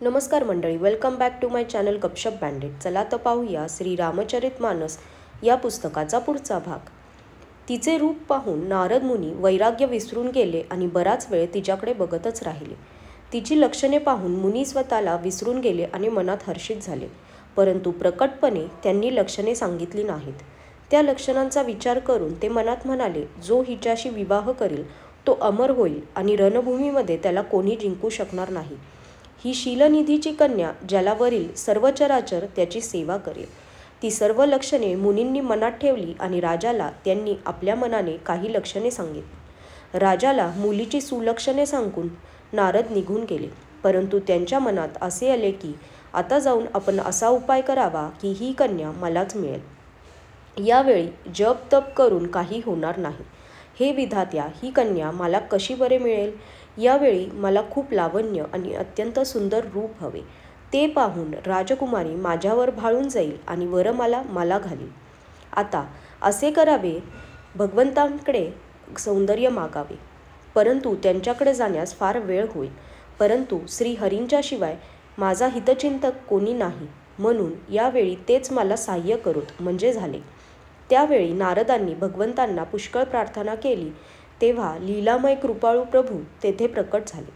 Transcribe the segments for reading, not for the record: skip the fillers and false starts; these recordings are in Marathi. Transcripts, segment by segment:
नमस्कार मंडळी, welcome back to my channel Gapshap banded. चला तर पाहूया श्री रामचरितमानस या पुस्तकाचा पुढचा भाग. तिचे रूप पाहून नारद मुनी वैराग्य विसरून गेले आणि बराच वेळ तिच्याकडे बघतच राहिले. तिची लक्षणे पाहून मुनी स्वतःला विसरून गेले आणि मनात हर्षित झाले. परंतु प्रकटपणे त्यांनी लक्षणे सांगितली नाहीत. त्या लक्षणांचा विचार करून ते मनात म्हणाले, जो हिच्याशी विवाह करील तो अमर होईल आणि रणभूमीमध्ये त्याला कोणी जिंकू शकणार नाही. ही शीलनिधीची कन्या ज्याला वरील सर्व चराचर त्याची सेवा करेल. ती सर्व लक्षणे मुनींनी मनात ठेवली आणि राजाला त्यांनी आपल्या मनाने काही लक्षणे सांगितली. राजाला मुलीची सुलक्षणे सांगून नारद निघून गेले. परंतु त्यांच्या मनात असे आले की आता जाऊन आपण असा उपाय करावा की ही कन्या मलाच मिळेल. यावेळी जप तप करून काही होणार नाही. हे विधात्या, ही कन्या मला कशी बरे मिळेल? यावेळी मला खूप लावण्य आणि अत्यंत सुंदर रूप हवे. ते पाहून राजकुमारी माझ्यावर भाळून जाईल आणि वरमाला मला घालील. आता असे करावे, भगवंतांकडे सौंदर्य मागावे. परंतु त्यांच्याकडे जाण्यास फार वेळ होईल. परंतु श्रीहरींच्या शिवाय माझा हितचिंतक कोणी नाही, म्हणून यावेळी तेच मला साह्य करोत म्हणजे झाले. त्यावेळी नारदांनी भगवंतांना पुष्कळ प्रार्थना केली. तेव्हा लीलामय कृपाळू प्रभू तेथे प्रकट झाले.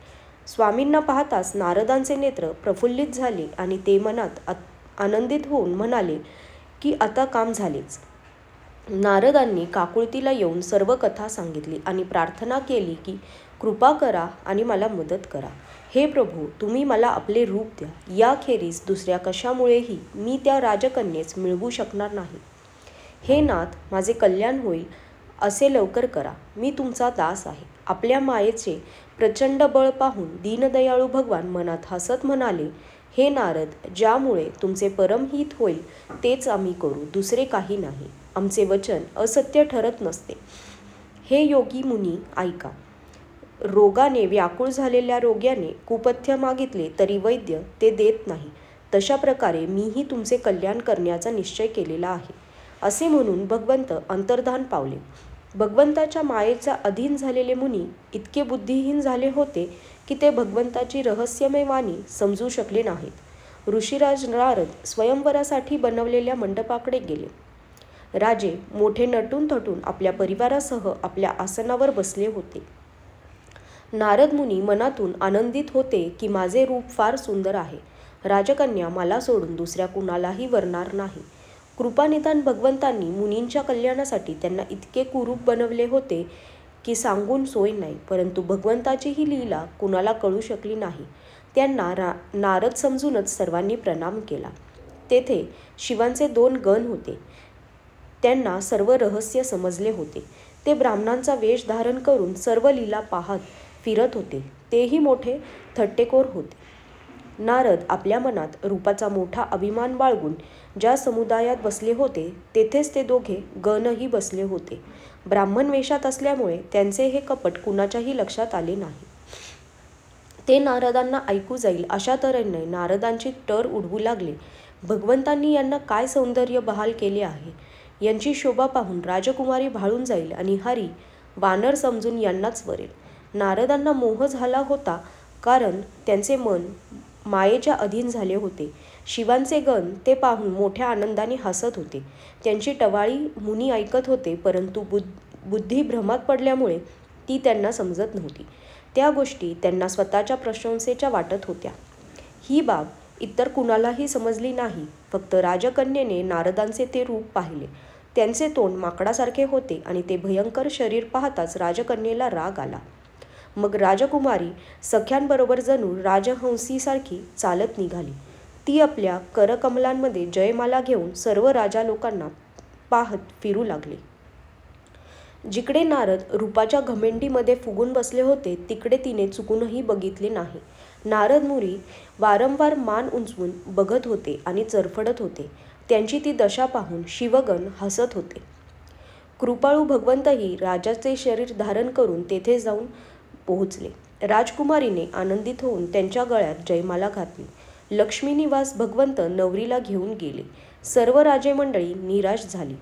स्वामींना पाहताच नारदांचे नेत्र प्रफुल्लित झाले आणि ते मनात आनंदित होऊन म्हणाले की आता काम झालेच. नारदांनी काकुळतीला येऊन सर्व कथा सांगितली आणि प्रार्थना केली की कृपा करा आणि मला मदत करा. हे प्रभू, तुम्ही मला आपले रूप द्या. याखेरीज दुसऱ्या कशामुळेही मी त्या राजकन्येस मिळवू शकणार नाही. हे नाथ, माझे कल्याण होईल असे लवकर करा. मी तुमचा दास आहे. आपल्या मायेचे प्रचंड बळ पाहून दीनदयाळू भगवान मनात हसत म्हणाले, हे नारद, ज्यामुळे तुमचे परमहित होईल तेच आम्ही करू, दुसरे काही नाही. आमचे वचन असत्य ठरत नसते. हे योगी मुनी ऐका. रोगाने व्याकुळ झालेल्या रोग्याने कुपथ्य मागितले तरी वैद्य ते देत नाही. तशा प्रकारे मीही तुमचे कल्याण करण्याचा निश्चय केलेला आहे. असे म्हणून भगवंत अंतर्धान पावले. भगवंताच्या मायेचा अधीन झालेले मुनी इतके बुद्धिहीन झाले होते की ते भगवंताची रहस्यमय वाणी समजू शकले नाहीत. ऋषीराज नारद स्वयंवरासाठी बनवलेल्या मंडपाकडे गेले. राजे मोठे नटून थटून आपल्या परिवारासह आपल्या आसनावर बसले होते. नारद मुनी मनातून आनंदित होते की माझे रूप फार सुंदर आहे. राजकन्या मला सोडून दुसऱ्या कुणालाही वरणार नाही. कृपानिधान भगवंतांनी मुनींच्या कल्याणासाठी त्यांना इतके कुरूप बनवले होते की सांगून सोय नाही. परंतु भगवंताची ही लीला कुणाला कळू शकली नाही. त्यांना नारद समजूनच सर्वांनी प्रणाम केला. तेथे शिवांचे 2 गण होते. त्यांना सर्व रहस्य समजले होते. ते ब्राह्मणांचा वेश धारण करून सर्व लीला पाहत फिरत होते. तेही मोठे थट्टेखोर होते. नारद आपल्या मनात रूपाचा मोठा अभिमान बाळगून ज्या समुदायात बसले होते तेथेच ते दोघे गणही बसले होते. ब्राह्मण वेशात असल्यामुळे त्यांचे हे कपट कुणाच्याही लक्षात आले नाही. ते नारदांना ऐकू जाईल अशा तऱ्हेने नारदांची टर उडवू लागले. भगवंतांनी यांना काय सौंदर्य बहाल केले आहे. यांची शोभा पाहून राजकुमारी भाळून जाईल आणि हरी वानर समजून यांनाच वरेल. नारदांना मोह झाला होता, कारण त्यांचे मन मायेच्या अधीन झाले होते. शिवांचे गण ते पाहून मोठ्या आनंदाने हसत होते. त्यांची टवाळी मुनी ऐकत होते, परंतु बुद्धी भ्रमात पडल्यामुळे ती त्यांना समजत नव्हती. त्या गोष्टी त्यांना स्वतःच्या प्रशंसेच्या वाटत होत्या. ही बाब इतर कुणालाही समजली नाही. फक्त राजकन्येने नारदांचे ते रूप पाहिले. त्यांचे तोंड माकडासारखे होते आणि ते भयंकर शरीर पाहताच राजकन्येला राग आला. मग राजकुमारी सख्यांबरोबर जणू राजहंसीसारखी चालत निघाली. ती आपल्या करकमलांमध्ये जयमाला घेऊन सर्व राजा लोकांना पाहत फिरू लागली. जिकडे नारद रूपाच्या घमेंडीमध्ये फुगून बसले होते तिकडे तिने चुकूनही बघितले नाही. नारद मुनी वारंवार मान उंचवून बघत होते आणि चरफडत होते. त्यांची ती दशा पाहून शिवगण हसत होते. कृपाळू भगवंतही राजाचे शरीर धारण करून तेथे जाऊन पोहोचले. राजकुमारीने आनंदित होऊन त्यांच्या गळ्यात जयमाला घातली. लक्ष्मी निवास भगवंत नवरीला घेऊन गेले. सर्व राजे मंडळी निराश झाली.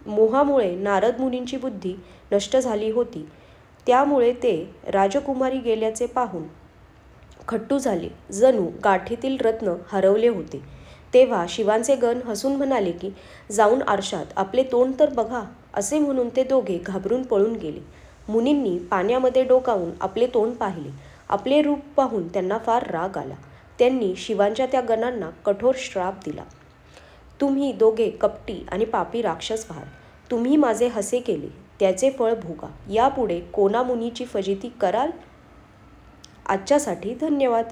मोहामुळे नारद मुनींची बुद्धी नष्ट झाली होती. त्यामुळे ते राजकुमारी गेल्याचे पाहून खट्टू झाले, जणू गाठीतील रत्न हरवले होते. तेव्हा शिवांचे गण हसून म्हणाले की जाऊन आरशात आपले तोंड तर बघा. असे म्हणून ते दोघे घाबरून पळून गेले. मुनींनी पाण्यामध्ये डोकावून आपले तोंड पाहिले. आपले रूप पाहून त्यांना फार राग आला. त्यांनी शिवांच्या त्या गणांना कठोर श्राप दिला. तुम्ही दोघे कपटी आणि पापी राक्षस व्हाल. तुम्ही माझे हसे केले, त्याचे फळ भोगा. यापुढे कोणा मुनीची फजिती कराल? आजच्यासाठी धन्यवाद.